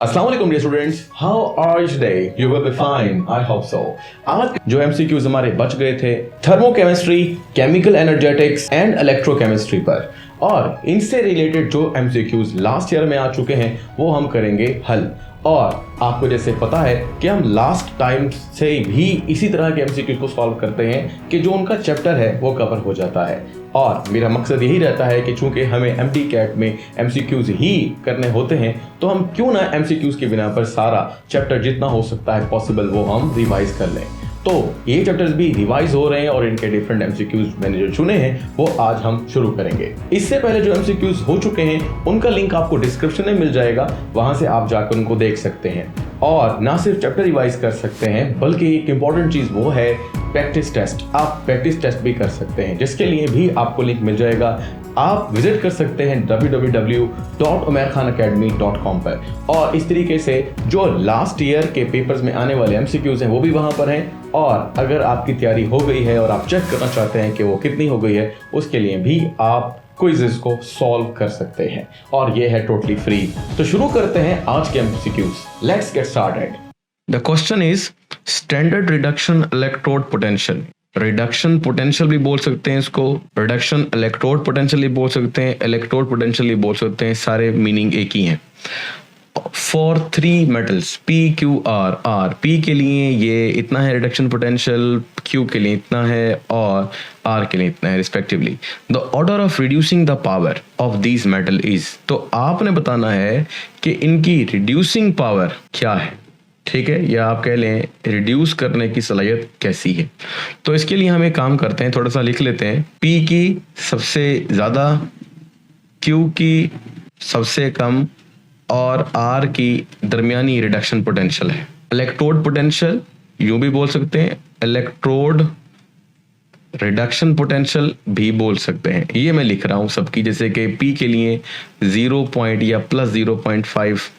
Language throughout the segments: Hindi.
अस्सलाम वालेकुम dear students, how are you today? You will be fine, I hope so. आज जो एमसीक्यूज हमारे बच गए थे thermochemistry, chemical energetics and electrochemistry पर, और इनसे रिलेटेड जो एमसीक्यूज लास्ट ईयर में आ चुके हैं वो हम करेंगे हल। और आपको जैसे पता है कि हम लास्ट टाइम से भी इसी तरह के एमसीक्यूज को सॉल्व करते हैं कि जो उनका चैप्टर है वो कवर हो जाता है। और मेरा मकसद यही रहता है कि चूंकि हमें एमडी कैट में एमसीक्यूज ही करने होते हैं तो हम क्यों ना एमसीक्यूज के बिना पर सारा चैप्टर जितना हो सकता है पॉसिबल वो हम रिवाइज कर लें। तो ये चैप्टर्स भी रिवाइज हो रहे हैं और इनके डिफरेंट एमसीक्यूज मैंने जो चुने हैं वो आज हम शुरू करेंगे। इससे पहले जो एमसीक्यूज हो चुके हैं उनका लिंक आपको डिस्क्रिप्शन में मिल जाएगा, वहां से आप जाकर उनको देख सकते हैं। और ना सिर्फ चैप्टर रिवाइज कर सकते हैं बल्कि एक इंपॉर्टेंट चीज वो है प्रैक्टिस टेस्ट। आप प्रैक्टिस टेस्ट भी कर सकते हैं जिसके लिए भी आपको लिंक मिल जाएगा। आप विजिट कर सकते हैं www.umairkhanacademy.com पर, और इस तरीके से जो लास्ट ईयर के पेपर्स में आने वाले एमसीक्यूज हैं वो भी वहां पर हैं। और अगर आपकी तैयारी हो गई है और आप चेक करना चाहते हैं कि वो कितनी हो गई है, उसके लिए भी आप क्विज़ेस को सॉल्व कर सकते हैं, और ये है टोटली फ्री। तो शुरू करते हैं आज के MCQs. Let's get started. The question is standard reduction electrode potential. Reduction potential भी बोल सकते हैं इसको, रिडक्शन इलेक्ट्रोड पोटेंशियल भी बोल सकते हैं, इलेक्ट्रोड पोटेंशियल भी बोल सकते हैं, सारे मीनिंग एक ही हैं। For three metals P Q R, R P के लिए ये इतना है रिडक्शन पोटेंशियल, क्यू के लिए इतना है और आर के लिए इतना है respectively. The order of reducing the power of these metal is, तो आपने बताना है कि इनकी रिड्यूसिंग पावर क्या है, ठीक है, या आप कह लें रिड्यूस करने की सलाहियत कैसी है। तो इसके लिए हम एक काम करते हैं, थोड़ा सा लिख लेते हैं। पी की सबसे ज़्यादा, क्यू की सबसे कम और आर की दरमियानी रिडक्शन पोटेंशियल है। इलेक्ट्रोड पोटेंशियल यूं भी बोल सकते हैं, इलेक्ट्रोड रिडक्शन पोटेंशियल भी बोल सकते हैं। ये मैं लिख रहा हूं सबकी, जैसे कि पी के लिए 0 या प्लस 0.5,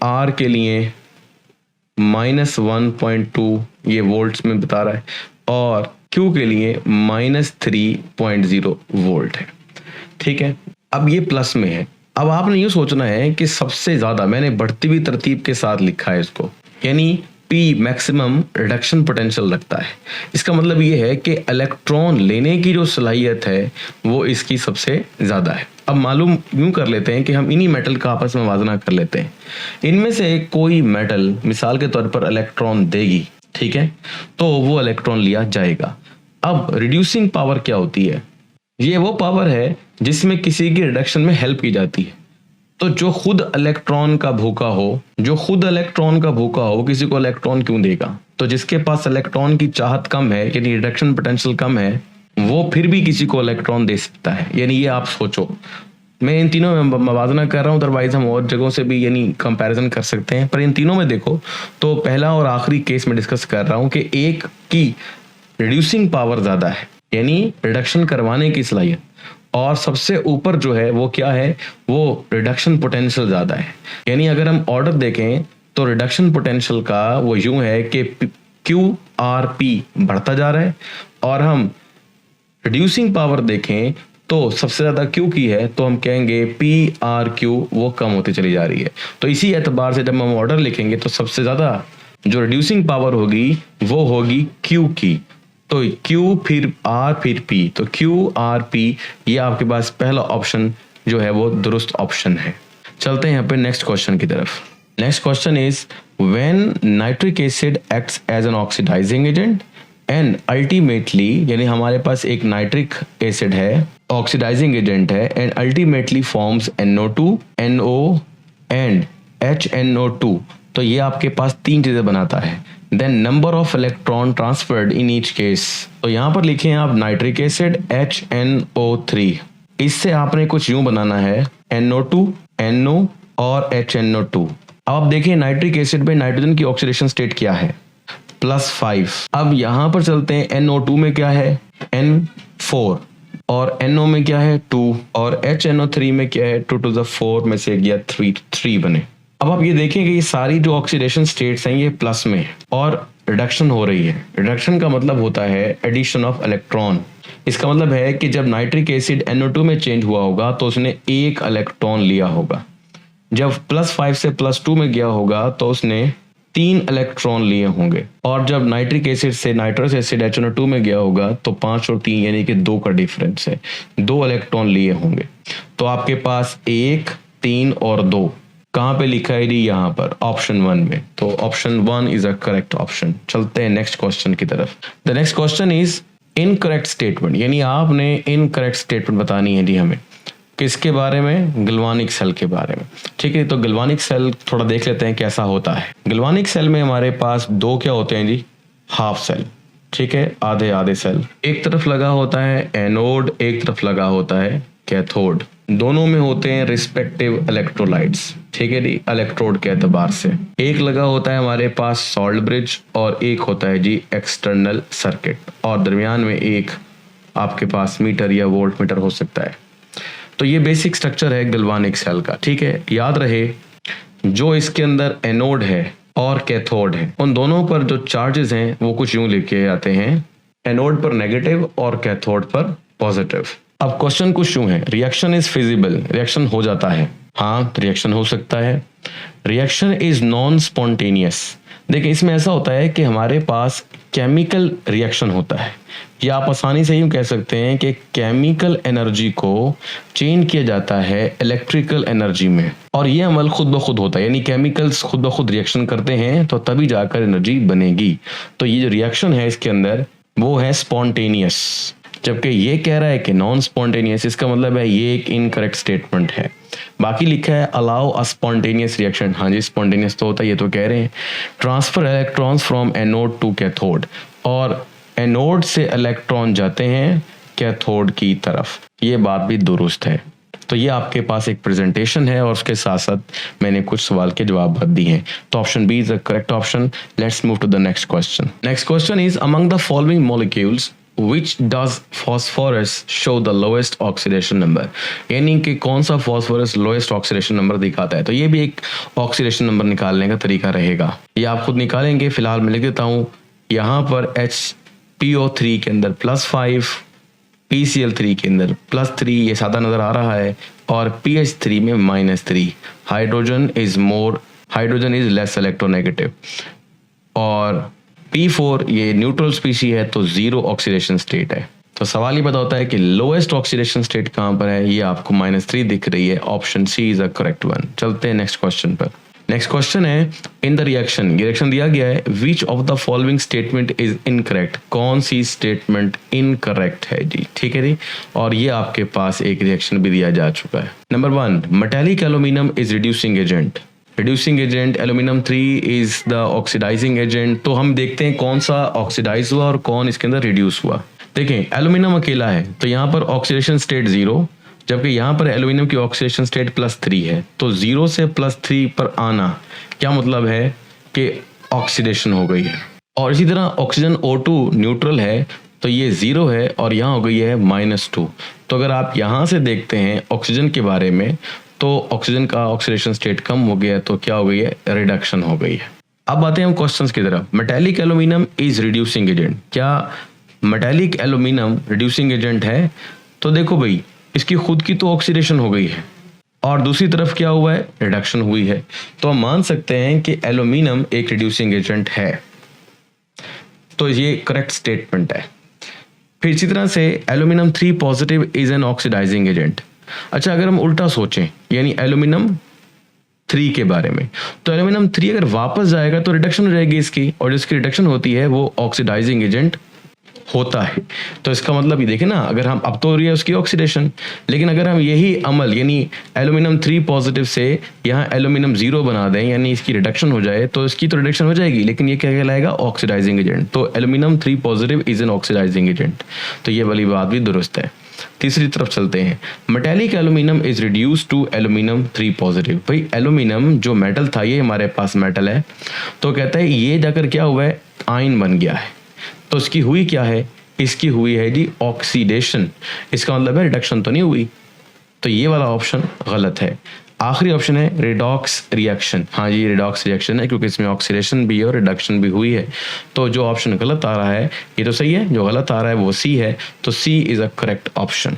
आर के लिए -1.2 ये वोल्ट्स में बता रहा है, और क्यू के लिए -3.0 वोल्ट है। ठीक है, अब ये प्लस में है। अब आपने ये सोचना है कि सबसे ज्यादा, मैंने बढ़ती हुई तरतीब के साथ लिखा है इसको, यानी P मैक्सिमम रिडक्शन पोटेंशियल रखता है। इसका मतलब ये है कि इलेक्ट्रॉन लेने की जो सलाहियत है वो इसकी सबसे ज्यादा है। अब मालूम यूं कर लेते हैं कि हम इन्हीं मेटल का आपस में वाजना कर लेते हैं। इनमें से कोई मेटल मिसाल के तौर पर इलेक्ट्रॉन देगी, ठीक है, तो वो इलेक्ट्रॉन लिया जाएगा। अब रिड्यूसिंग पावर क्या होती है? ये वो पावर है जिसमें किसी की रिडक्शन में हेल्प की जाती है। तो जो खुद इलेक्ट्रॉन का भूखा हो, किसी को इलेक्ट्रॉन क्यों देगा? तो जिसके पास इलेक्ट्रॉन की चाहत कम है, यानी रिडक्शन पोटेंशियल कम है, वो फिर भी किसी को इलेक्ट्रॉन दे सकता है। यानी ये आप सोचो, मैं इन तीनों में मवाजना कर रहा हूँ, अदरवाइज हम और जगहों से भी यानी कंपैरिजन कर सकते हैं, पर इन तीनों में देखो तो पहला और आखिरी केस में डिस्कस कर रहा हूँ कि एक की रिड्यूसिंग पावर ज्यादा है, यानी रिडक्शन करवाने की सलाहियत, और सबसे ऊपर जो है वो क्या है, वो रिडक्शन पोटेंशियल ज्यादा है। यानी अगर हम ऑर्डर देखें तो रिडक्शन पोटेंशियल का वो यूं है कि क्यू आर पी बढ़ता जा रहा है, और हम रिड्यूसिंग पावर देखें तो सबसे ज्यादा क्यू की है, तो हम कहेंगे पी आर क्यू वो कम होती चली जा रही है। तो इसी एतबार से जब हम ऑर्डर लिखेंगे तो सबसे ज्यादा जो रिड्यूसिंग पावर होगी वो होगी क्यू की। तो Q फिर R फिर P, तो Q R P ये आपके पास पहला ऑप्शन जो है वो दुरुस्त ऑप्शन है। चलते हैं यहाँ पे नेक्स्ट क्वेश्चन की तरफ। Next question is when nitric acid acts as an oxidising agent and ultimately, यानी हमारे पास एक नाइट्रिक एसिड है, ऑक्सीडाइजिंग एजेंट है, and ultimately forms NO2, NO and HNO2, तो ये आपके पास तीन चीजें बनाता है। Then number of electron transferred in each case, तो यहाँ पर लिखे हैं आप नाइट्रिक एसिड HNO3, इससे आपने कुछ यूं बनाना है NO2, NO और HNO2। अब आप देखिए नाइट्रिक एसिड में नाइट्रोजन की ऑक्सीडेशन स्टेट क्या है, +5। अब यहाँ पर चलते हैं NO2 में क्या है, N4, और NO में क्या है 2, और HNO3 में क्या है 2 to the 4 में से गया 3 बने। अब आप ये देखें कि ये सारी जो ऑक्सीडेशन स्टेट्स हैं ये प्लस में है और रिडक्शन हो रही है। रिडक्शन का मतलब होता है एडिशन ऑफ इलेक्ट्रॉन। इसका मतलब है कि जब नाइट्रिक एसिड NO2 में चेंज हुआ होगा तो उसने एक इलेक्ट्रॉन लिया होगा। जब +5 से +2 में गया होगा तो उसने 3 इलेक्ट्रॉन लिए होंगे, और जब नाइट्रिक एसिड से नाइट्रस एसिड HNO2 में गया होगा तो 5 और 3 यानी कि 2 का डिफरेंस है, 2 इलेक्ट्रॉन लिए होंगे। तो आपके पास 1, 3 और 2 कहाँ पे लिखा है जी? यहाँ पर ऑप्शन 1 में। तो option 1 is a correct option. चलते हैं नेक्स्ट क्वेश्चन की तरफ। The next question is incorrect statement, यानी आपने इनकरेक्ट स्टेटमेंट बतानी है जी हमें। किसके बारे में? गल्वानिक सेल के बारे में। ठीक है, तो गल्वानिक सेल थोड़ा देख लेते हैं कैसा होता है। गल्वानिक सेल में हमारे पास 2 क्या होते हैं जी? Half cell. ठीक है, आधे आधे सेल। एक तरफ लगा होता है एनोड, एक तरफ लगा होता है कैथोड। दोनों में होते हैं रिस्पेक्टिव इलेक्ट्रोलाइट्स। ठीक है जी, इलेक्ट्रोड के एतबार से। एक लगा होता है हमारे पास सॉल्ट ब्रिज और एक होता है जी एक्सटर्नल सर्किट, और दरमियान में एक आपके पास मीटर या वोल्ट मीटर हो सकता है। तो ये बेसिक स्ट्रक्चर है गल्वानिक सेल का। ठीक है, याद रहे जो इसके अंदर एनोड है और कैथोड है, उन दोनों पर जो चार्जेस हैं वो कुछ यूं लिखे जाते हैं, एनोड पर नेगेटिव और कैथोड पर पॉजिटिव। अब क्वेश्चन कुछ यूं है, रिएक्शन इज फिजिबल, रिएक्शन हो जाता है? हाँ, रिएक्शन हो सकता है। Reaction is non spontaneous. देखिए इसमें ऐसा होता है कि हमारे पास केमिकल रिएक्शन होता है, या आप आसानी से यूं कह सकते हैं कि केमिकल एनर्जी को चेंज किया जाता है इलेक्ट्रिकल एनर्जी में, और ये अमल खुद ब खुद होता है, यानी केमिकल्स खुद ब खुद रिएक्शन करते हैं तो तभी जाकर एनर्जी बनेगी। तो ये जो रिएक्शन है इसके अंदर वो है स्पॉन्टेनियस, जबकि ये कह रहा है कि नॉन स्पॉन्टेनियस। इसका मतलब है ये एक इनकरेक्ट स्टेटमेंट है। बाकी लिखा है अलाउ अ स्पॉन्टेनियस रिएक्शन। हाँ जी, स्पॉन्टेनियस तो होता है, ये तो कह रहे हैं। Transfer electrons from anode to cathode, और एनोड से इलेक्ट्रॉन जाते हैं कैथोड की तरफ। ये बात भी दुरुस्त है। तो ये आपके पास एक प्रेजेंटेशन है और उसके साथ साथ मैंने कुछ सवाल के जवाब दिए हैं। तो option B is the correct option. Let's move to the next question. Next question is among the following molecules which does phosphorus show the lowest oxidation number, यानी कि कौन सा phosphorus lowest oxidation number दिखाता है। तो ये भी एक oxidation number निकालने का तरीका रहेगा, ये आप खुद निकालेंगे। फिलहाल मैं लिख देता हूँ यहाँ पर HPO3 के अंदर +5, PCl3 के अंदर +3, ये सादा नजर आ रहा है, और PH3 में -3। हाइड्रोजन इज लेस इलेक्ट्रोनेगेटिव, और P4 ये न्यूट्रल स्पीशी है तो 0 ऑक्सीडेशन स्टेट है। तो सवाल ये पता होता है कि लोएस्ट ऑक्सीडेशन स्टेट कहाँ पर है, ये आपको -3 दिख रही है। Option C is a correct one. चलते हैं नेक्स्ट क्वेश्चन पर। नेक्स्ट क्वेश्चन है इन द रिएक्शन, ये रिएक्शन दिया गया है, which of the following statement is incorrect, कौन सी स्टेटमेंट इनकरेक्ट है जी। ठीक है जी, और ये आपके पास एक रिएक्शन भी दिया जा चुका है। Number 1, metallic aluminium is reducing agent. Reducing agent aluminium 3 is the oxidising agent. तो हम देखते हैं कौन सा ऑक्सीडाइज हुआ और कौन इसके अंदर रिड्यूस हुआ। देखें एल्यूमिनियम अकेला है तो यहाँ पर ऑक्सीडेशन स्टेट 0, जबकि यहाँ पर एल्यूमिनियम की ऑक्सीडेशन स्टेट +3 है। तो 0 से +3 पर आना क्या मतलब है कि ऑक्सीडेशन हो गई है। और इसी तरह ऑक्सीजन O2 न्यूट्रल है तो ये 0 है और यहाँ हो गई है -2। तो अगर आप यहाँ से देखते हैं ऑक्सीजन के बारे में तो ऑक्सीजन का ऑक्सीडेशन स्टेट कम हो गया, तो क्या हो गई है, रिडक्शन हो गई है। अब आते हैं हम क्वेश्चंस की तरफ। Metallic aluminium is reducing agent, क्या मेटालिक एल्यूमिनियम रिड्यूसिंग एजेंट है? तो देखो भाई इसकी खुद की तो ऑक्सीडेशन हो गई है और दूसरी तरफ क्या हुआ है, रिडक्शन हुई है। तो हम मान सकते हैं कि एल्यूमिनियम एक रिड्यूसिंग एजेंट है। तो ये करेक्ट स्टेटमेंट है। फिर इसी तरह से aluminium 3 positive is an oxidising agent. अच्छा, अगर हम उल्टा सोचें यानी एल्यूमिनियम 3 के बारे में, तो एल्यूमिनियम 3 अगर वापस जाएगा तो रिडक्शन हो जाएगी इसकी, और जिसकी रिडक्शन होती है वो ऑक्सीडाइजिंग एजेंट होता है। तो इसका मतलब ये देखें ना, अगर हम अब तो हो रही है उसकी ऑक्सीडेशन, लेकिन अगर हम यही अमल यानी एल्यूमिनियम 3 पॉजिटिव से यहाँ एल्यूमिनियम 0 बना दें यानी इसकी रिडक्शन हो जाए, तो इसकी तो रिडक्शन हो जाएगी लेकिन ये क्या कहलाएगा, ऑक्सीडाइजिंग एजेंट। तो aluminium 3 positive is an oxidising agent. तो ये वाली बात भी दुरुस्त है। तीसरी तरफ चलते हैं। Metallic aluminium is reduce to aluminium 3 positive. भाई एल्यूमिनियम जो मेटल था ये हमारे पास मेटल है, तो कहता है ये जाकर क्या हुआ है, आयन बन गया है। तो इसकी हुई क्या है, इसकी हुई है जी ऑक्सीडेशन। इसका मतलब है रिडक्शन तो नहीं हुई। तो ये वाला ऑप्शन गलत है। आखिरी ऑप्शन है रिडॉक्स रिएक्शन। हाँ जी, रिडॉक्स रिएक्शन है क्योंकि इसमें ऑक्सीडेशन भी है और रिडक्शन भी हुई है। तो जो ऑप्शन गलत आ रहा है ये तो सही है, जो गलत आ रहा है वो सी है। तो सी इज अ करेक्ट ऑप्शन।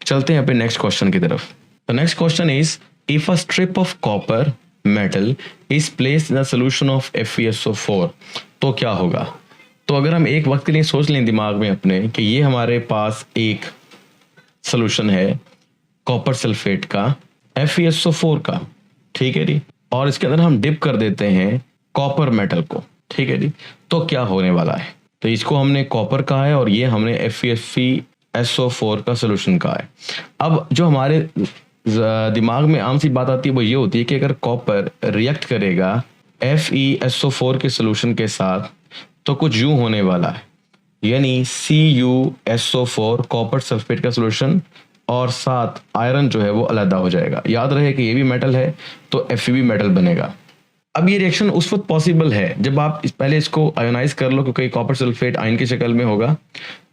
चलते हैं अपने नेक्स्ट क्वेश्चन की तरफ। The next question is if a strip of copper metal is placed in a solution of FeSO4 तो क्या होगा। तो अगर हम एक वक्त के लिए सोच लें दिमाग में अपने कि ये हमारे पास एक सोल्यूशन है कॉपर सल्फेट का FeSO4 का, ठीक है जी, और इसके अंदर हम डिप कर देते हैं कॉपर मेटल को, ठीक है जी, तो क्या होने वाला है। तो इसको हमने कॉपर कहा है और ये हमने FeSO4 का सोल्यूशन कहा है। अब जो हमारे दिमाग में आम सी बात आती है वो ये होती है कि अगर कॉपर रिएक्ट करेगा FeSO4 के सोल्यूशन के साथ तो कुछ यूं होने वाला है, यानी CuSO4 कॉपर सल्फेट का सोल्यूशन और साथ आयरन जो है वो अलग हो जाएगा। याद रहे कि ये भी मेटल है तो Fe भी मेटल बनेगा। अब ये रिएक्शन उस वक्त पॉसिबल है जब आप पहले इसको आयोनाइज कर लो, क्योंकि कॉपर सल्फेट आयन की शक्ल में होगा।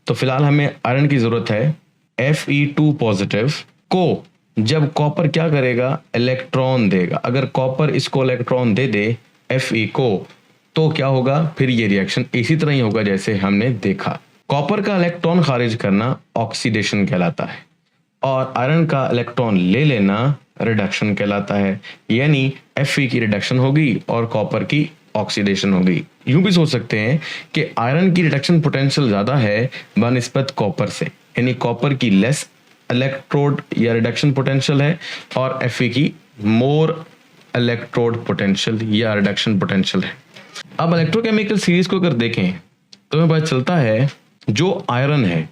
तो फिलहाल हमें आयरन की जरूरत है। Fe2 पॉजिटिव को जब कॉपर क्या करेगा, इलेक्ट्रॉन देगा। अगर कॉपर इसको इलेक्ट्रॉन दे दे Fe को तो क्या होगा, फिर ये रिएक्शन इसी तरह ही होगा जैसे हमने देखा। कॉपर का इलेक्ट्रॉन खारिज करना ऑक्सीडेशन कहलाता है और आयरन का इलेक्ट्रॉन ले लेना रिडक्शन कहलाता है, यानी Fe की रिडक्शन होगी और कॉपर की ऑक्सीडेशन होगी। यूं भी सोच सकते हैं कि आयरन की रिडक्शन पोटेंशियल ज़्यादा है बनिस्बत कॉपर से, यानी कॉपर की लेस इलेक्ट्रोड या रिडक्शन पोटेंशियल है और Fe की मोर इलेक्ट्रोड पोटेंशियल या रिडक्शन पोटेंशियल है। अब इलेक्ट्रोकेमिकल सीरीज को अगर देखें तो हमें पता चलता है जो आयरन है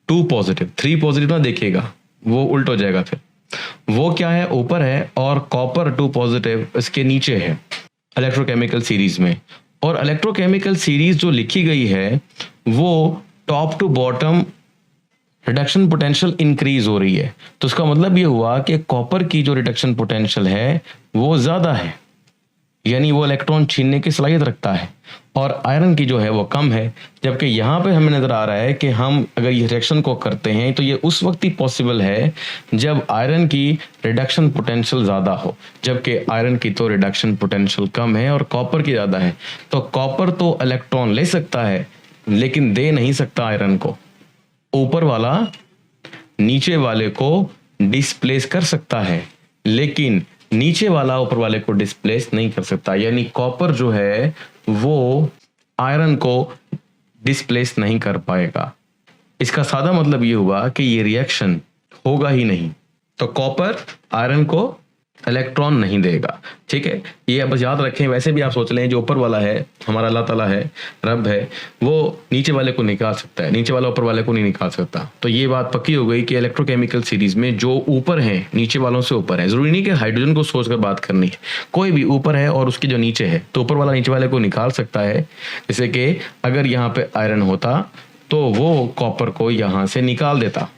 2 पॉजिटिव 3 पॉजिटिव ना देखिएगा, वो उल्ट हो जाएगा, फिर वो क्या है ऊपर है और कॉपर 2 पॉजिटिव इसके नीचे है इलेक्ट्रोकेमिकल सीरीज में। और इलेक्ट्रोकेमिकल सीरीज जो लिखी गई है वो top to bottom reduction potential increase हो रही है। तो उसका मतलब ये हुआ कि कॉपर की जो रिडक्शन पोटेंशियल है वो ज़्यादा है, यानी वो इलेक्ट्रॉन छीनने की सलाहियत रखता है, और आयरन की जो है वो कम है। जबकि यहाँ पे हमें नज़र आ रहा है कि हम अगर ये रिएक्शन को करते हैं तो ये उस वक्त ही पॉसिबल है जब आयरन की रिडक्शन पोटेंशियल ज़्यादा हो, जबकि आयरन की तो रिडक्शन पोटेंशियल कम है और कॉपर की ज़्यादा है। तो कॉपर तो इलेक्ट्रॉन ले सकता है लेकिन दे नहीं सकता आयरन को। ऊपर वाला नीचे वाले को डिस्प्लेस कर सकता है लेकिन नीचे वाला ऊपर वाले को डिस्प्लेस नहीं कर सकता, यानी कॉपर जो है वो आयरन को डिस्प्लेस नहीं कर पाएगा। इसका सादा मतलब ये हुआ कि ये रिएक्शन होगा ही नहीं, तो कॉपर आयरन को इलेक्ट्रॉन नहीं देगा, ठीक है। ये बस याद रखें। वैसे भी आप सोच लें जो ऊपर वाला है हमारा अल्लाह ताला है, रब है, वो नीचे वाले को निकाल सकता है, नीचे वाला ऊपर वाले को नहीं निकाल सकता। तो ये बात पक्की हो गई कि इलेक्ट्रोकेमिकल सीरीज में जो ऊपर है नीचे वालों से ऊपर है। जरूरी नहीं कि हाइड्रोजन को सोच कर बात करनी है, कोई भी ऊपर है और उसके जो नीचे है तो ऊपर वाला नीचे वाले को निकाल सकता है। जैसे कि अगर यहाँ पे आयरन होता तो वो कॉपर को यहाँ से निकाल देता,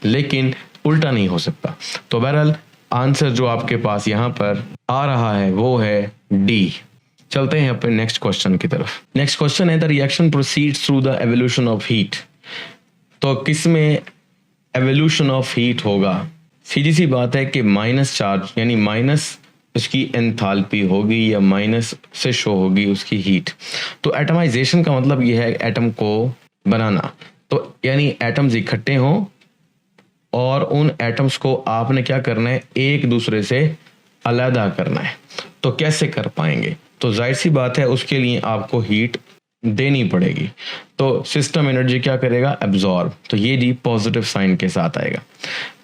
लेकिन उल्टा नहीं हो सकता। तो बहरहाल आंसर जो आपके पास यहाँ पर आ रहा है वो है डी। चलते हैं अपने नेक्स्ट क्वेश्चन की तरफ। नेक्स्ट क्वेश्चन है the reaction proceeds through the evolution of heat. तो किस में एवोल्यूशन ऑफ हीट होगा? सीधी सी बात है कि माइनस चार्ज यानी माइनस उसकी एंथैल्पी होगी या माइनस से शो होगी उसकी हीट। तो एटमाइजेशन का मतलब ये है एटम को बनाना, तो यानी एटम्स इकट्ठे हों और उन एटम्स को आपने क्या करना है, एक दूसरे से अलहदा करना है। तो कैसे कर पाएंगे? तो जाहिर सी बात है उसके लिए आपको हीट देनी पड़ेगी। तो सिस्टम एनर्जी क्या करेगा, एब्जॉर्ब। तो ये जी पॉजिटिव साइन के साथ आएगा।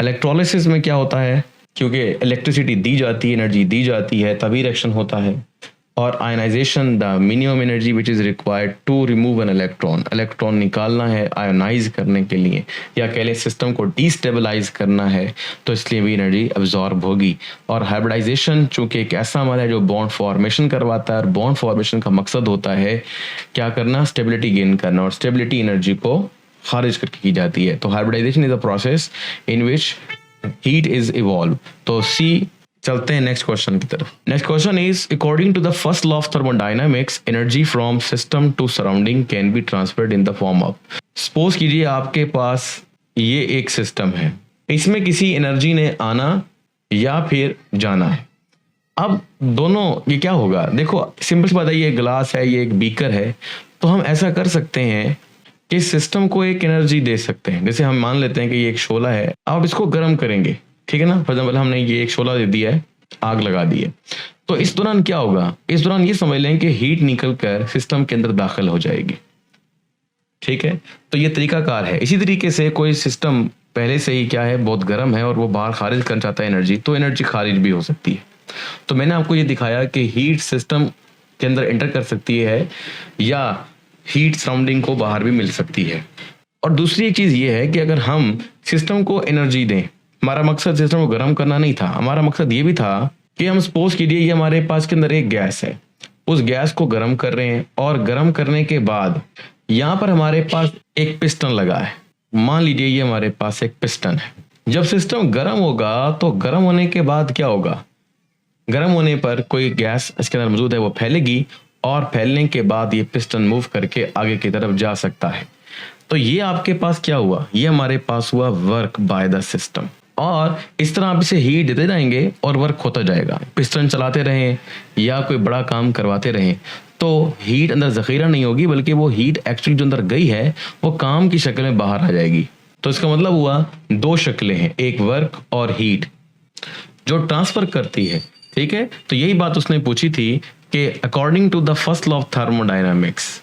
इलेक्ट्रोलिसिस में क्या होता है, क्योंकि इलेक्ट्रिसिटी दी जाती है, एनर्जी दी जाती है, तभी रिएक्शन होता है। और ionization the minimum energy which is required to remove an electron. Electron निकालना है आयोनाइज करने के लिए, या कह लें सिस्टम को डिस्टेबलाइज करना है, तो इसलिए भी एनर्जी एब्जॉर्ब होगी। और हाइब्रिडाइजेशन चूंकि एक ऐसा अमल है जो बॉन्ड फॉर्मेशन करवाता है, और बॉन्ड फॉर्मेशन का मकसद होता है क्या करना, स्टेबिलिटी गेन करना, और स्टेबिलिटी एनर्जी को खारिज करके की जाती है। तो hybridization is a process in which heat is evolve. तो सी चलते हैं नेक्स्ट क्वेश्चन की तरफ। Next question is according to the first law of thermodynamics energy from system to surrounding can be transferred in the form of. Suppose कीजिए आपके पास ये एक सिस्टम है, इसमें किसी एनर्जी ने आना या फिर जाना है। अब दोनों ये क्या होगा, देखो सिंपल सी बात है, ये ग्लास है, ये एक बीकर है। तो हम ऐसा कर सकते हैं कि सिस्टम को एक एनर्जी दे सकते हैं। जैसे हम मान लेते हैं कि ये एक शोला है, आप इसको गर्म करेंगे ठीक है ना। फॉर एग्जाम्पल हमने ये एक शोला दे दिया है, आग लगा दी है, तो इस दौरान क्या होगा, इस दौरान ये समझ लें कि हीट निकल कर सिस्टम के अंदर दाखिल हो जाएगी। ठीक है, तो ये तरीकाकार है। इसी तरीके से कोई सिस्टम पहले से ही क्या है, बहुत गर्म है और वो बाहर खारिज करना चाहता है एनर्जी, तो एनर्जी खारिज भी हो सकती है। तो मैंने आपको ये दिखाया कि हीट सिस्टम के अंदर एंटर कर सकती है या हीट सराउंडिंग को बाहर भी मिल सकती है। और दूसरी एक चीज़ ये है कि अगर हम सिस्टम को एनर्जी दें, हमारा मकसद सिस्टम को गर्म करना नहीं था, हमारा मकसद ये भी था कि हम सपोज कीजिए ये हमारे पास के अंदर एक गैस है, उस गैस को गर्म कर रहे हैं और गर्म करने के बाद यहाँ पर हमारे पास एक पिस्टन लगा है। मान लीजिए ये हमारे पास एक पिस्टन है। जब सिस्टम गर्म होगा तो गर्म होने के बाद क्या होगा, गर्म होने पर कोई गैस इसके अंदर मौजूद है, वो फैलेगी और फैलने के बाद ये पिस्टन मूव करके आगे की तरफ जा सकता है। तो ये आपके पास क्या हुआ, ये हमारे पास हुआ वर्क बाय द सिस्टम। और इस तरह आप इसे हीट देते जाएंगे और वर्क होता जाएगा। पिस्टन चलाते रहें या कोई बड़ा काम करवाते रहें तो हीट अंदर ज़ख़ीरा नहीं होगी, बल्कि वो हीट एक्चुअली जो अंदर गई है वो काम की शक्ल में बाहर आ जाएगी। तो इसका मतलब हुआ दो शक्लें हैं, एक वर्क और हीट जो ट्रांसफ़र करती है। ठीक है, तो यही बात उसने पूछी थी कि according to the first law of thermodynamics,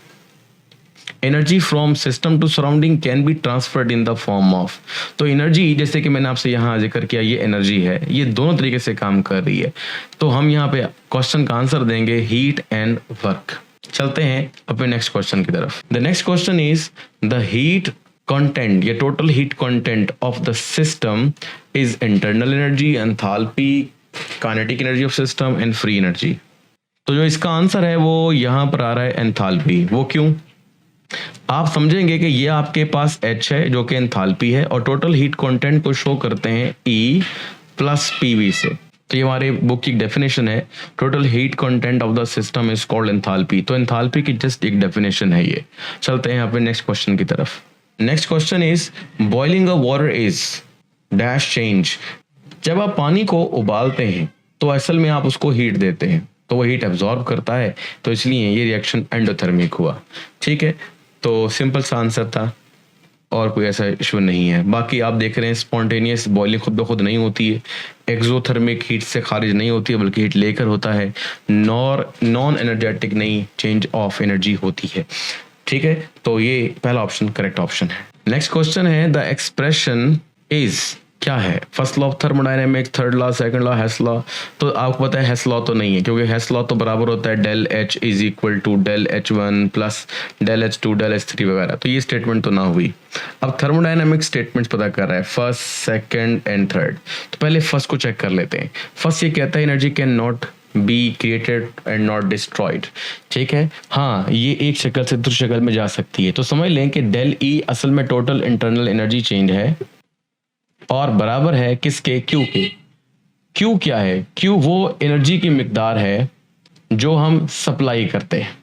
energy from system to surrounding can be transferred in the form of. तो एनर्जी, जैसे कि मैंने आपसे यहाँ जिक्र किया, ये एनर्जी है, ये दोनों तरीके से काम कर रही है। तो हम यहाँ पे क्वेश्चन का आंसर देंगे हीट एंड वर्क। चलते हैं अपने नेक्स्ट क्वेश्चन की तरफ। The next question is the heat content या total heat content of the system is internal energy, enthalpy, kinetic energy of system and free energy. तो जो इसका आंसर है वो यहाँ पर आ रहा है एंथैल्पी। वो क्यों, आप समझेंगे कि ये आपके पास H है जो कि एंथैल्पी है और टोटल हीट कंटेंट को शो करते हैं E प्लस PV से। तो ये हमारे बुक की डेफिनेशन है, total heat content of the system is called enthalpy. तो एंथैल्पी की जस्ट एक डेफिनेशन है ये। चलते हैं अपने नेक्स्ट क्वेश्चन की तरफ। Next question is boiling a water is dash change. जब आप पानी को उबालते हैं तो असल में आप उसको हीट देते हैं, तो वो हीट एब्जॉर्ब करता है, तो इसलिए ये रिएक्शन एंडोथर्मिक हुआ। ठीक है, तो सिंपल सा आंसर था और कोई ऐसा इशू नहीं है। बाकी आप देख रहे हैं स्पॉन्टेनियस बॉइलिंग खुद ब खुद नहीं होती है, एक्सोथर्मिक हीट से खारिज नहीं होती है, बल्कि हीट लेकर होता है। नॉन एनर्जेटिक नहीं, चेंज ऑफ एनर्जी होती है। ठीक है, तो ये पहला ऑप्शन करेक्ट ऑप्शन है। नेक्स्ट क्वेश्चन है द एक्सप्रेशन इज क्या है, first law of thermodynamics, third law, second law, Hess law. तो आपको पता है हेस लॉ तो नहीं है, क्योंकि हेस लॉ तो बराबर होता है del H is equal to del H1 plus del H2 del H3 वगैरह। तो ये स्टेटमेंट तो ना हुई। अब थर्मोडायनेमिक्स स्टेटमेंट्स पता कर रहा है, फर्स्ट, सेकंड एंड थर्ड। तो पहले फर्स्ट को चेक कर लेते हैं। फर्स्ट ये कहता है energy can not be created and not destroyed. ठीक है, हाँ, ये एक शक्ल से दूसरी शक्ल में जा सकती है। तो समझ लें कि डेल E असल में टोटल इंटरनल एनर्जी चेंज है और बराबर है किसके, Q के। Q क्या है, Q वो एनर्जी की मिकदार है जो हम सप्लाई करते हैं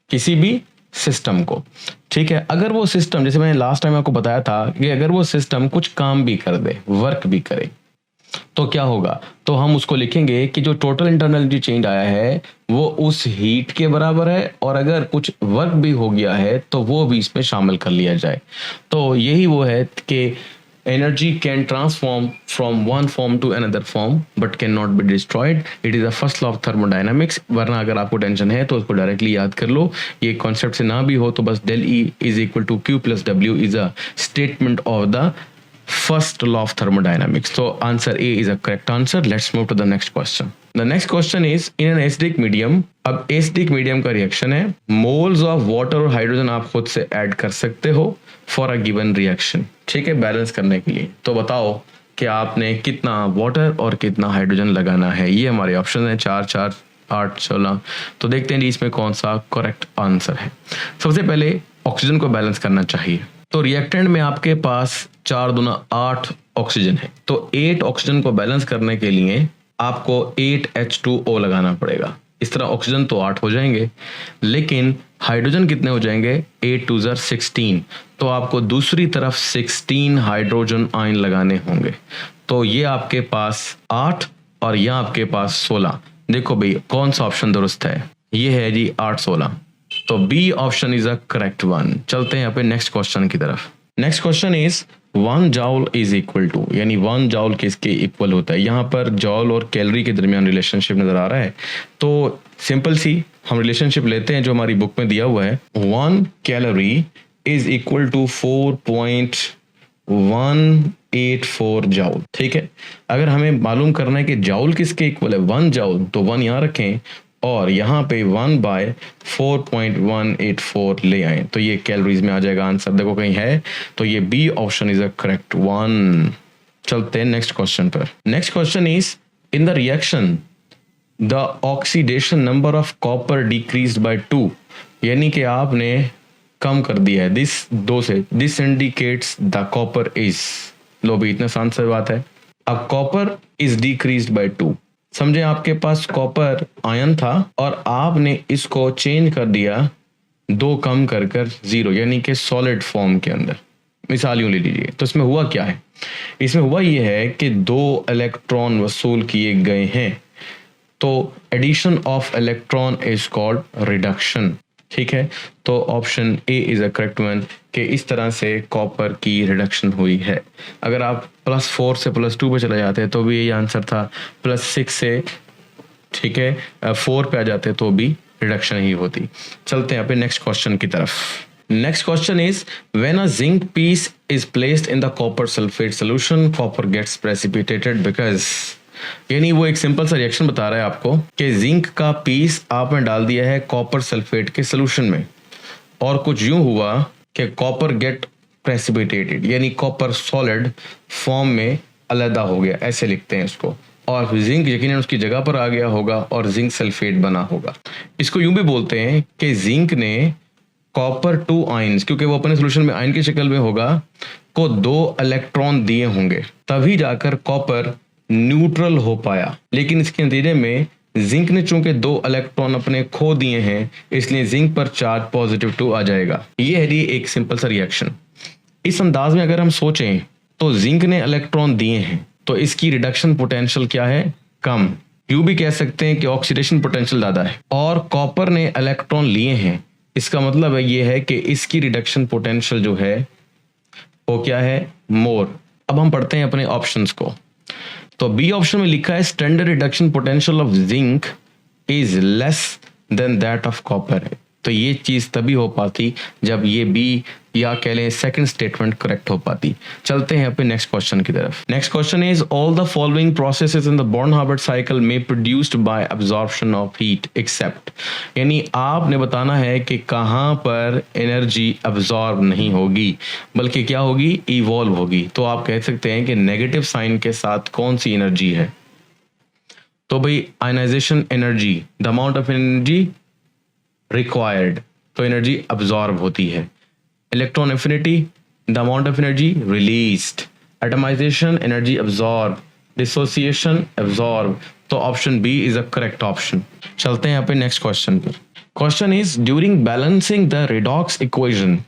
किसी भी सिस्टम को। ठीक है, अगर वो सिस्टम, जैसे मैंने लास्ट टाइम आपको बताया था कि अगर वो सिस्टम कुछ काम भी कर दे, वर्क भी करे, तो क्या होगा, तो हम उसको लिखेंगे कि जो टोटल इंटरनल एनर्जी चेंज आया है वो उस हीट के बराबर है, और अगर कुछ वर्क भी हो गया है तो वो भी इसमें शामिल कर लिया जाए। तो यही वो है कि energy can transform from one form to another form but cannot be destroyed. It is the first law of thermodynamics. वरना अगर आपको टेंशन है तो उसको डायरेक्टली याद कर लो। ये कॉन्सेप्ट से ना भी हो तो बस del E is equal to Q plus W is a statement of the first law of thermodynamics. So answer A is a correct answer. Let's move to the next question. The next question is in an acidic medium. अब एसिडिक मीडियम का रिएक्शन है, मोल्स ऑफ वाटर और हाइड्रोजन आप खुद से ऐड कर सकते हो फॉर अ गिवन रिएक्शन। ठीक है, बैलेंस करने के लिए। तो बताओ कि आपने कितना वाटर और कितना हाइड्रोजन लगाना है। ये हमारे ऑप्शन है 4, 4, 8, 16। तो देखते हैं इसमें कौन सा करेक्ट आंसर है। सबसे पहले ऑक्सीजन को बैलेंस करना चाहिए। तो रिएक्टेंट में आपके पास 4 दूना 8 ऑक्सीजन है, तो 8 ऑक्सीजन को बैलेंस करने के लिए आपको 8H2O लगाना पड़ेगा। इस तरह ऑक्सीजन तो 8 हो जाएंगे, लेकिन हाइड्रोजन कितने हो जाएंगे, 8 2 16। तो आपको दूसरी तरफ 16 हाइड्रोजन आयन लगाने होंगे। तो ये आपके पास 8 और यहाँ आपके पास 16। देखो भाई कौन सा ऑप्शन दुरुस्त है, ये है जी 8 16। तो B option is a correct one. चलते हैं अपने नेक्स्ट क्वेश्चन की तरफ। Next question is 1 joule is equal to, यानी 1 जॉल किसके इक्वल होता है। यहाँ पर जॉल और कैलोरी के दरमियान रिलेशनशिप नज़र आ रहा है। तो सिंपल सी हम रिलेशनशिप लेते हैं जो हमारी बुक में दिया हुआ है। 1 calorie is equal to 4.184 joule. ठीक है, अगर हमें मालूम करना है कि जॉल किसके इक्वल है, 1 जॉल, तो 1 यहाँ रखें और यहाँ पे 1/4.184 ले आए तो ये कैलोरीज में आ जाएगा आंसर। देखो कहीं है तो ये B option is a correct one. चलते हैं नेक्स्ट क्वेश्चन पर। Next question is in the reaction the oxidation number of copper decreased by 2, यानी कि आपने कम कर दिया है दिस 2 से। This indicates the copper is, लो भी इतना आसान सी बात है। अब कॉपर इज डिक्रीज्ड बाय 2, समझे आपके पास कॉपर आयन था और आपने इसको चेंज कर दिया 2 कम कर 0, यानी कि सॉलिड फॉर्म के अंदर। मिसाल यूं ले लीजिए, तो इसमें हुआ क्या है, इसमें हुआ ये है कि 2 इलेक्ट्रॉन वसूल किए गए हैं, तो addition of electron is called reduction. ठीक है, तो option A is a correct one कि इस तरह से कॉपर की रिडक्शन हुई है। अगर आप +4 से +2 पे चले जाते हैं तो भी यही आंसर था, +6 से ठीक है 4 पे आ जाते तो भी रिडक्शन ही होती। चलते हैं अपने नेक्स्ट क्वेश्चन की तरफ। Next question is when a zinc piece is placed in the copper sulphate solution copper gets precipitated because, यानी वो एक सिंपल सा रिएक्शन बता रहा है आपको कि जिंक का पीस आपने डाल दिया है कॉपर सल्फेट के सोल्यूशन में और कुछ यूं हुआ कि कॉपर गेट प्रेसिपिटेटेड, यानी कॉपर सॉलिड फॉर्म में अलहदा हो गया, ऐसे लिखते हैं इसको, और जिंक यकीनन उसकी जगह पर आ गया होगा और जिंक सल्फेट बना होगा। इसको यूं भी बोलते हैं कि जिंक ने कॉपर 2 आयंस, क्योंकि वो अपने सोल्यूशन में आयन की शक्ल में होगा, को 2 इलेक्ट्रॉन दिए होंगे, तभी जाकर कॉपर न्यूट्रल हो पाया। लेकिन इसके नतीजे में जिंक ने चूंकि 2 इलेक्ट्रॉन अपने खो दिए हैं, इसलिए जिंक पर चार्ज +2 आ जाएगा। ये है जी एक सिंपल सा रिएक्शन। इस अंदाज में अगर हम सोचें तो जिंक ने इलेक्ट्रॉन दिए हैं तो इसकी रिडक्शन पोटेंशियल क्या है, कम। यूं भी कह सकते हैं कि ऑक्सीडेशन पोटेंशियल ज्यादा है, और कॉपर ने इलेक्ट्रॉन लिए हैं, इसका मतलब है ये है कि इसकी रिडक्शन पोटेंशियल जो है वो क्या है, मोर। अब हम पढ़ते हैं अपने ऑप्शंस को। तो बी ऑप्शन में लिखा है standard reduction potential of zinc is less than that of copper है। तो ये चीज तभी हो पाती जब ये बी या कह लें सेकंड स्टेटमेंट करेक्ट हो पाती। चलते हैं अपने नेक्स्ट क्वेश्चन की तरफ। Next question is all the following processes in the Born Haber cycle में produced by absorption of heat except, यानी आपने बताना है कि कहाँ पर एनर्जी अब्जॉर्ब नहीं होगी बल्कि क्या होगी, इवॉल्व होगी। तो आप कह सकते हैं कि नेगेटिव साइन के साथ कौन सी एनर्जी है, तो भाई ionization energy, the amount of energy required, तो एनर्जी अब्जॉर्ब होती है। Electron affinity, the amount of energy released. Atomization, energy absorb. Dissociation, absorb. तो option B is a correct option. चलते हैं अपने नेक्स्ट क्वेश्चन पर। Question is during balancing the redox equation,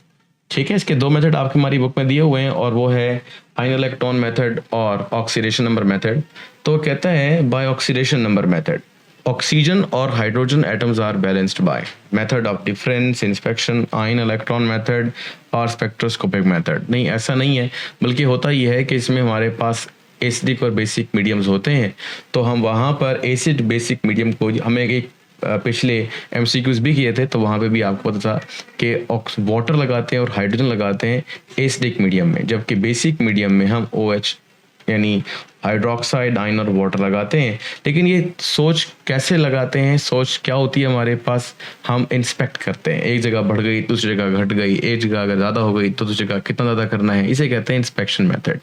ठीक है, इसके 2 मेथड आपकी हमारी बुक में दिए हुए हैं और वो है आयन इलेक्ट्रॉन मेथड और ऑक्सीडेशन नंबर मेथड। तो कहता है by oxidation number method oxygen और hydrogen atoms are balanced by method of difference, inspection, ion electron method और स्पेक्ट्रोस्कोपिक मेथड। नहीं, ऐसा नहीं है, बल्कि होता यह है कि इसमें हमारे पास एसिडिक और बेसिक मीडियम्स होते हैं, तो हम वहाँ पर एसिड बेसिक मीडियम को, हमें एक पिछले एमसीक्यूज भी किए थे तो वहाँ पे भी आपको पता था कि वाटर लगाते हैं और हाइड्रोजन लगाते हैं एसिडिक मीडियम में, जबकि बेसिक मीडियम में हम OH यानी हाइड्रोक्साइड, आयन और वाटर लगाते हैं। लेकिन ये सोच कैसे लगाते हैं, सोच क्या होती है हमारे पास, हम इंस्पेक्ट करते हैं, एक जगह बढ़ गई दूसरी जगह घट गई, एक जगह अगर ज़्यादा हो गई तो दूसरी जगह कितना ज़्यादा करना है, इसे कहते हैं इंस्पेक्शन मेथड।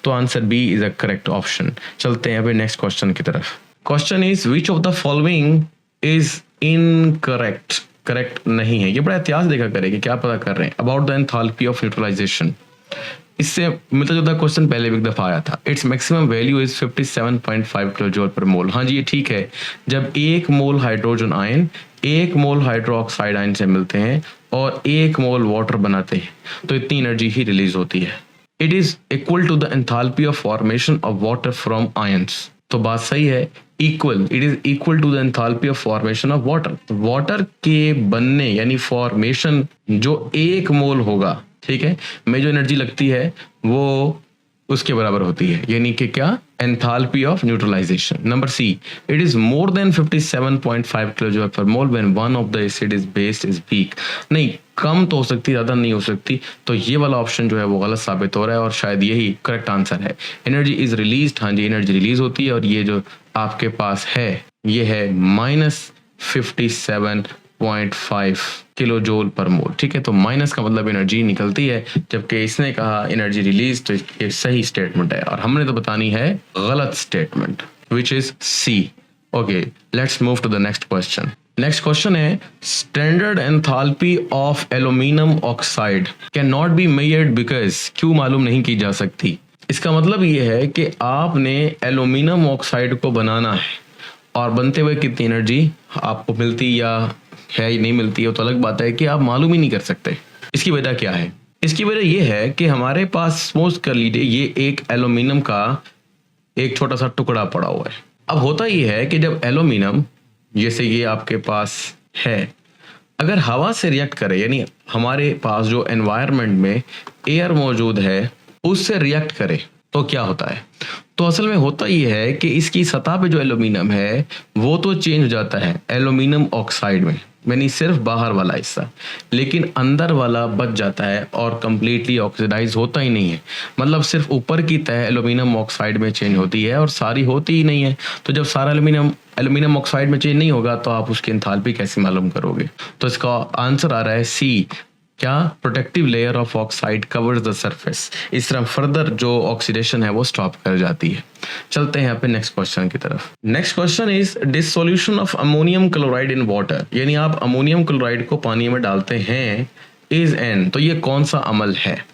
तो answer B is a correct option. चलते हैं अभी नेक्स्ट क्वेश्चन की तरफ। Question is which of the following is incorrect, correct नहीं है। ये बड़ा इतिहास देखा करें क्या पता कर रहे हैं। About the enthalpy of neutralization, इससे मिलता जुलता क्वेश्चन पहले भी एक दफा आया था। Its maximum value is 57.5 kilojoule per मोल। हाँ जी, ये ठीक है, जब 1 मोल हाइड्रोजन आयन 1 मोल हाइड्रोक्साइड आयन से मिलते हैं और 1 मोल वाटर बनाते हैं तो इतनी एनर्जी ही रिलीज होती है। It is equal to the enthalpy of formation of water from ions. तो बात सही है, equal, it is equal to the enthalpy of formation of water. Water के बनने यानी फॉर्मेशन जो 1 मोल होगा, ठीक है, में जो एनर्जी लगती है वो उसके बराबर होती है, यानी कि क्या, enthalpy of neutralization. Number C, it is more than 57.5 kilojoule per mole when one of the acid is base is weak. नहीं, कम तो हो सकती, ज्यादा नहीं हो सकती, तो ये वाला ऑप्शन जो है वो गलत साबित हो रहा है और शायद यही करेक्ट आंसर है। एनर्जी इज रिलीज्ड, हाँ जी एनर्जी रिलीज होती है और ये जो आपके पास है ये है -57.5 किलो जूल पर मोल। ठीक है, तो माइनस का मतलब एनर्जी निकलती है, जबकि इसने कहा एनर्जी रिलीज, तो ये सही स्टेटमेंट है और हमने तो बतानी है गलत statement, which is C. Okay, let's move to the next question. Next question है, standard enthalpy of aluminium oxide can not be measured because, क्यों मालूम नहीं की जा सकती। इसका मतलब ये है कि आपने एल्यूमिनियम ऑक्साइड को बनाना है और बनते हुए कितनी एनर्जी आपको मिलती या है नहीं मिलती है, तो अलग बात है कि आप मालूम ही नहीं कर सकते। इसकी वजह क्या है? इसकी वजह यह है कि हमारे पास सपोज कर लीजिए ये एक एल्यूमिनियम का एक छोटा सा टुकड़ा पड़ा हुआ है। अब होता यह है कि जब एल्यूमिनियम जैसे ये आपके पास है, अगर हवा से रिएक्ट करे, यानी हमारे पास जो एनवायरनमेंट में एयर मौजूद है उससे रिएक्ट करे, तो क्या होता है? तो असल में होता यह है कि इसकी सतह पे जो एल्यूमिनियम है वो तो चेंज हो जाता है एल्यूमिनियम ऑक्साइड में, यानी सिर्फ बाहर वाला हिस्सा, लेकिन अंदर वाला बच जाता है और कंप्लीटली ऑक्सीडाइज होता ही नहीं है। मतलब सिर्फ ऊपर की तह एल्यूमिनियम ऑक्साइड में चेंज होती है और सारी होती ही नहीं है। तो जब सारा एल्यूमिनियम ऑक्साइड में चेंज नहीं होगा तो आप उसकी एंथैल्पी कैसे मालूम करोगे? तो इसका आंसर आ रहा है सी, क्या, protective layer of oxide covers the surface. इस तरह फर्दर जो ऑक्सीडेशन है वो स्टॉप कर जाती है। चलते हैं यहाँ पे नेक्स्ट क्वेश्चन की तरफ। Next question is dissolution of ammonium chloride in water, यानी आप अमोनियम क्लोराइड को पानी में डालते हैं, इज एन, तो ये कौन सा अमल है?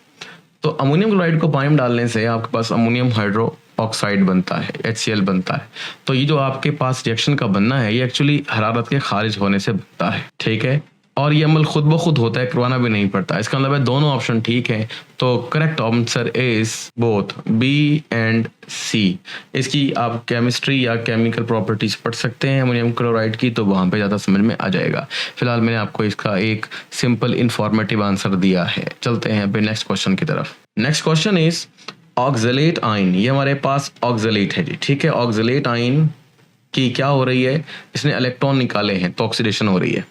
तो अमोनियम क्लोराइड को पानी में डालने से आपके पास अमोनियम हाइड्रो ऑक्साइड बनता है, HCl बनता है। तो ये जो आपके पास रिएक्शन का बनना है ये एक्चुअली हरारत के खारिज होने से बनता है, ठीक है, और ये अमल खुद ब खुद होता है, करवाना भी नहीं पड़ता। इसका मतलब है दोनों ऑप्शन ठीक है, तो correct answer is both B and C. इसकी आप केमिस्ट्री या केमिकल प्रॉपर्टीज पढ़ सकते हैं अमोनियम क्लोराइड की, तो वहां पे ज़्यादा समझ में आ जाएगा। फिलहाल मैंने आपको इसका एक सिंपल इंफॉर्मेटिव आंसर दिया है। चलते हैं अभी नेक्स्ट क्वेश्चन की तरफ। Next question is oxalate ion, ये हमारे पास ऑक्सलेट है जी, ठीक है। ऑक्सलेट आयन की क्या हो रही है, इसने इलेक्ट्रॉन निकाले हैं तो ऑक्सीडेशन हो रही है।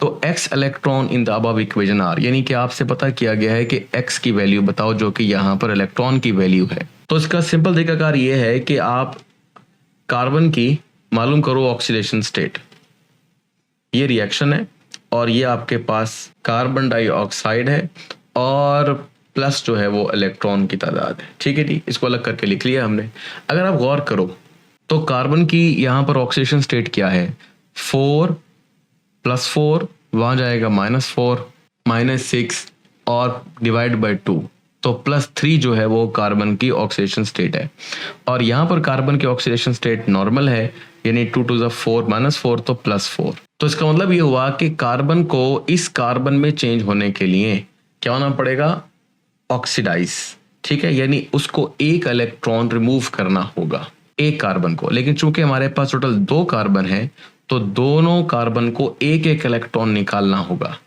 तो x electron in the above equation are, यानी कि आपसे पता किया गया है कि x की वैल्यू बताओ जो कि यहाँ पर इलेक्ट्रॉन की वैल्यू है। तो इसका सिंपल तरीकाकार ये है कि आप कार्बन की मालूम करो ऑक्सीडेशन स्टेट, ये रिएक्शन है और ये आपके पास कार्बन डाइऑक्साइड है और प्लस जो है वो इलेक्ट्रॉन की तादाद है, ठीक है जी। इसको अलग करके लिख लिया हमने। अगर आप गौर करो तो कार्बन की यहाँ पर ऑक्सीडेशन स्टेट क्या है, 4 + 4, वहाँ जाएगा -4 -6 और डिवाइड बाय 2, तो +3 जो है वो कार्बन की ऑक्सीडेशन स्टेट है। और यहाँ पर कार्बन की ऑक्सीडेशन स्टेट नॉर्मल है, यानी 2 × 4 -4 तो +4। तो इसका मतलब ये हुआ कि कार्बन को इस कार्बन में चेंज होने के लिए क्या होना पड़ेगा, ऑक्सीडाइज, ठीक है, यानी उसको एक इलेक्ट्रॉन रिमूव करना होगा एक कार्बन को। लेकिन चूंकि हमारे पास टोटल 2 कार्बन है तो दोनों कार्बन को एक एक इलेक्ट्रॉन निकालना होगा।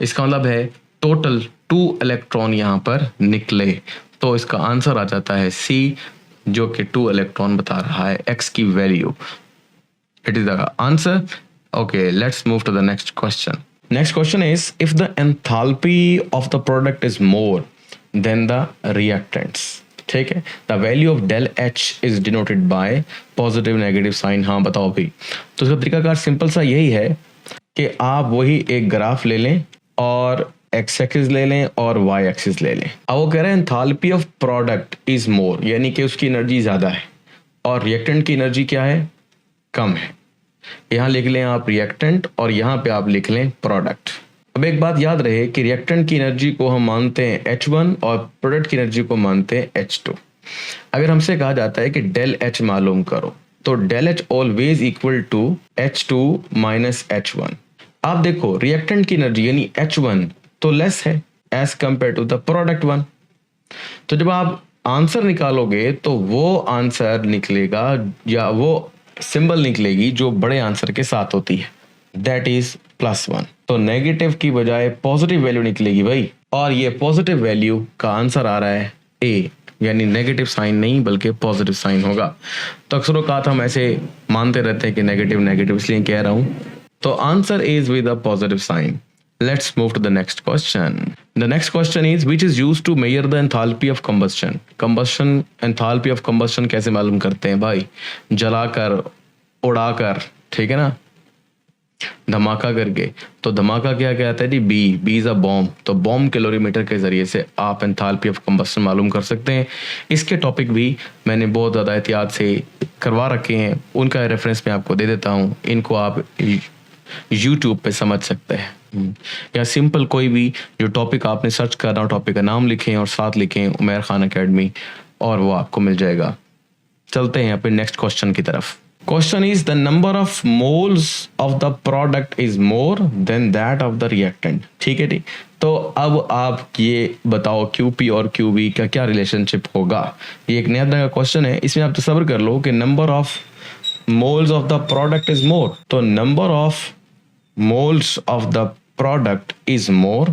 इसका मतलब है टोटल 2 इलेक्ट्रॉन यहाँ पर निकले, तो इसका आंसर आ जाता है सी, जो कि 2 इलेक्ट्रॉन बता रहा है x की value. It is the answer. Okay, let's move to the next question. Next question is if the enthalpy of the product is more than the reactants, ठीक है, the value of del H is denoted by positive negative sign. हाँ बताओ भाई। तो इसका तरीकाकार सिंपल सा यही है कि आप वही एक ग्राफ ले लें और x एक्सिस ले लें और y एक्सिस ले लें। अब वो कह रहे हैं एंथैल्पी ऑफ प्रोडक्ट इज मोर, यानी कि उसकी एनर्जी ज़्यादा है और रिएक्टेंट की एनर्जी क्या है, कम है। यहाँ लिख लें आप रिएक्टेंट और यहाँ पे आप लिख लें प्रोडक्ट। अब एक बात याद रहे कि रिएक्टेंट की एनर्जी को हम मानते हैं H1 और प्रोडक्ट की एनर्जी को मानते हैं H2। अगर हमसे कहा जाता है कि डेल H मालूम करो, तो del H always equal to H2 - H1। आप देखो रिएक्टेंट की एनर्जी यानी H1 तो लेस है as compare to the product 1। तो जब आप आंसर निकालोगे तो वो आंसर निकलेगा या वो सिंबल निकलेगी जो बड़े आंसर के साथ होती है, दैट इज +1। तो नेगेटिव की बजाय पॉजिटिव वैल्यू निकलेगी भाई। और ये पॉजिटिव वैल्यू का आंसर आ रहा है ए, यानी नेगेटिव साइन नहीं बल्कि पॉजिटिव साइन होगा। तो अक्सर औकात हम ऐसे मानते रहते हैं कि नेगेटिव नेगेटिव, इसलिए कह रहा हूँ। तो answer is with a positive sign. Let's move to the next question. The next question is which is used to measure the enthalpy of combustion. Combustion enthalpy of combustion कैसे मालूम करते हैं भाई? जलाकर, उड़ाकर, ठीक है ना, धमाका करके। तो धमाका क्या कहता है जी? B is a bomb. तो बॉम्ब कैलोरीमीटर के जरिए से आप एंथैल्पी ऑफ कंबस्शन मालूम कर सकते हैं। इसके टॉपिक भी मैंने बहुत ज़्यादा एहतियात से करवा रखे हैं, उनका रेफरेंस मैं आपको दे देता हूँ। इनको आप यूट्यूब पे समझ सकते हैं, या सिंपल कोई भी जो टॉपिक आपने सर्च करना हो, टॉपिक का नाम लिखें और साथ लिखें उमैर खान अकेडमी, और वो आपको मिल जाएगा। चलते हैं अपने नेक्स्ट क्वेश्चन की तरफ। Question is the number of moles of the product is more then that of the reactant. ठीक है जी। तो अब आप ये बताओ QP और QV का क्या रिलेशनशिप होगा। ये एक नया तरह का क्वेश्चन है, इसमें आप तसव्वुर कर लो कि number of moles of the product is more, तो number of moles of the product is more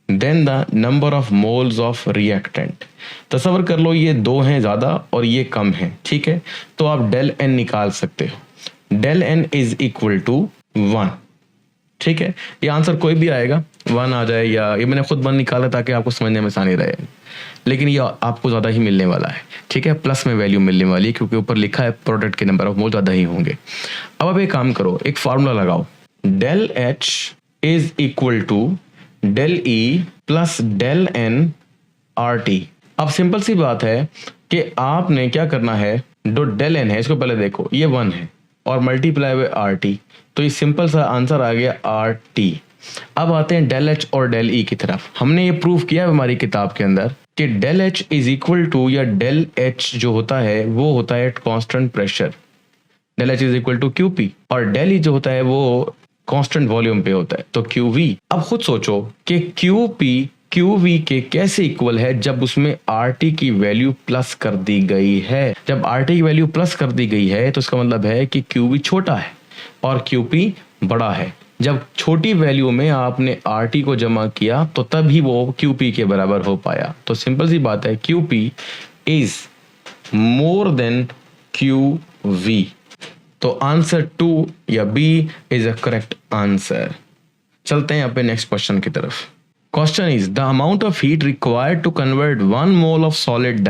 than the number of moles of reactant। तस्वर कर लो ये दो हैं ज़्यादा और ये कम है, ठीक है। तो आप del n निकाल सकते हो। del n is equal to 1, ठीक है। ये आंसर कोई भी आएगा, 1 आ जाए, या ये मैंने खुद 1 निकाला ताकि आपको समझने में आसानी रहे, लेकिन ये आपको ज़्यादा ही मिलने वाला है, ठीक है। प्लस में वैल्यू मिलने वाली है क्योंकि ऊपर लिखा है प्रोडक्ट के नंबर ऑफ मोल ज़्यादा ही होंगे। अब आप एक काम करो, एक फार्मूला लगाओ, del H is equal to del E plus del N RT। अब सिंपल सी बात है कि आपने क्या करना है, जो del N है इसको पहले देखो, ये 1 है और मल्टीप्लाई बाय RT, तो ये सिंपल सा आंसर आ गया RT। अब आते हैं del H और del E की तरफ। हमने ये प्रूव किया है हमारी किताब के अंदर कि del H is equal to, या del H जो होता है वो होता है constant pressure, del H is equal to QP, और del E जो होता है वो कांस्टेंट वॉल्यूम पे होता है, तो QV। अब खुद सोचो कि QP QV के कैसे इक्वल है जब उसमें RT की वैल्यू प्लस कर दी गई है। जब RT की वैल्यू प्लस कर दी गई है तो इसका मतलब है कि QV छोटा है और QP बड़ा है। जब छोटी वैल्यू में आपने RT को जमा किया तो तभी वो QP के बराबर हो पाया। तो सिंपल सी बात है, QP is more than QV। तो आंसर 2 या B is a correct answer. चलते हैं अपने नेक्स्ट क्वेश्चन की तरफ। Question is the amount of heat required to convert 1 mole of solid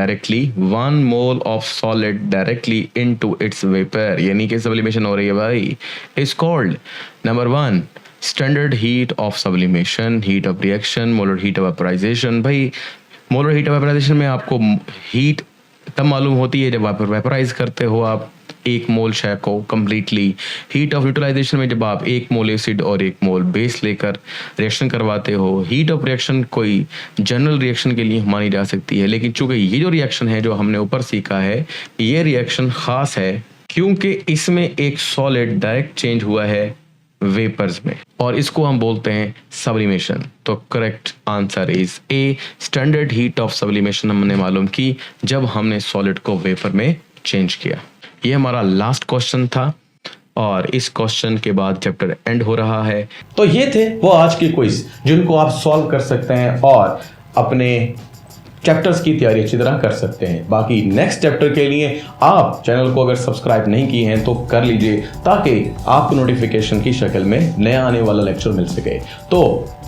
directly into its vapour, यानी कि सब्लिमेशन हो रही है भाई, is called number 1 standard heat of sublimation, heat of reaction, molar heat of vaporization. भाई मोलर हीट ऑफ वेपराइजेशन में आपको हीट तब मालूम होती है जब आप वेपराइज करते हो आप 1 मोल शय को कंप्लीटली। हीट ऑफ न्यूट्रलाइजेशन में जब आप 1 मोल एसिड और 1 मोल बेस लेकर रिएक्शन करवाते हो। हीट ऑफ रिएक्शन कोई जनरल रिएक्शन के लिए मानी जा सकती है, लेकिन चूंकि ये जो रिएक्शन है जो हमने ऊपर सीखा है, ये रिएक्शन खास है क्योंकि इसमें एक सॉलिड डायरेक्ट चेंज हुआ है वेपर्स में, और इसको हम बोलते हैं सब्लिमेशन। तो correct answer is a, standard heat of sublimation हमने मालूम की जब हमने सॉलिड को वेपर में चेंज किया। ये हमारा लास्ट क्वेश्चन था और इस क्वेश्चन के बाद चैप्टर एंड हो रहा है। तो ये थे वो आज के क्विज जिनको आप सॉल्व कर सकते हैं और अपने चैप्टर्स की तैयारी अच्छी तरह कर सकते हैं। बाकी नेक्स्ट चैप्टर के लिए आप चैनल को अगर सब्सक्राइब नहीं किए हैं तो कर लीजिए ताकि आपको नोटिफिकेशन की शक्ल में नया आने वाला लेक्चर मिल सके। तो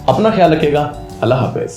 अपना ख्याल रखिएगा। अल्लाह हाफिज।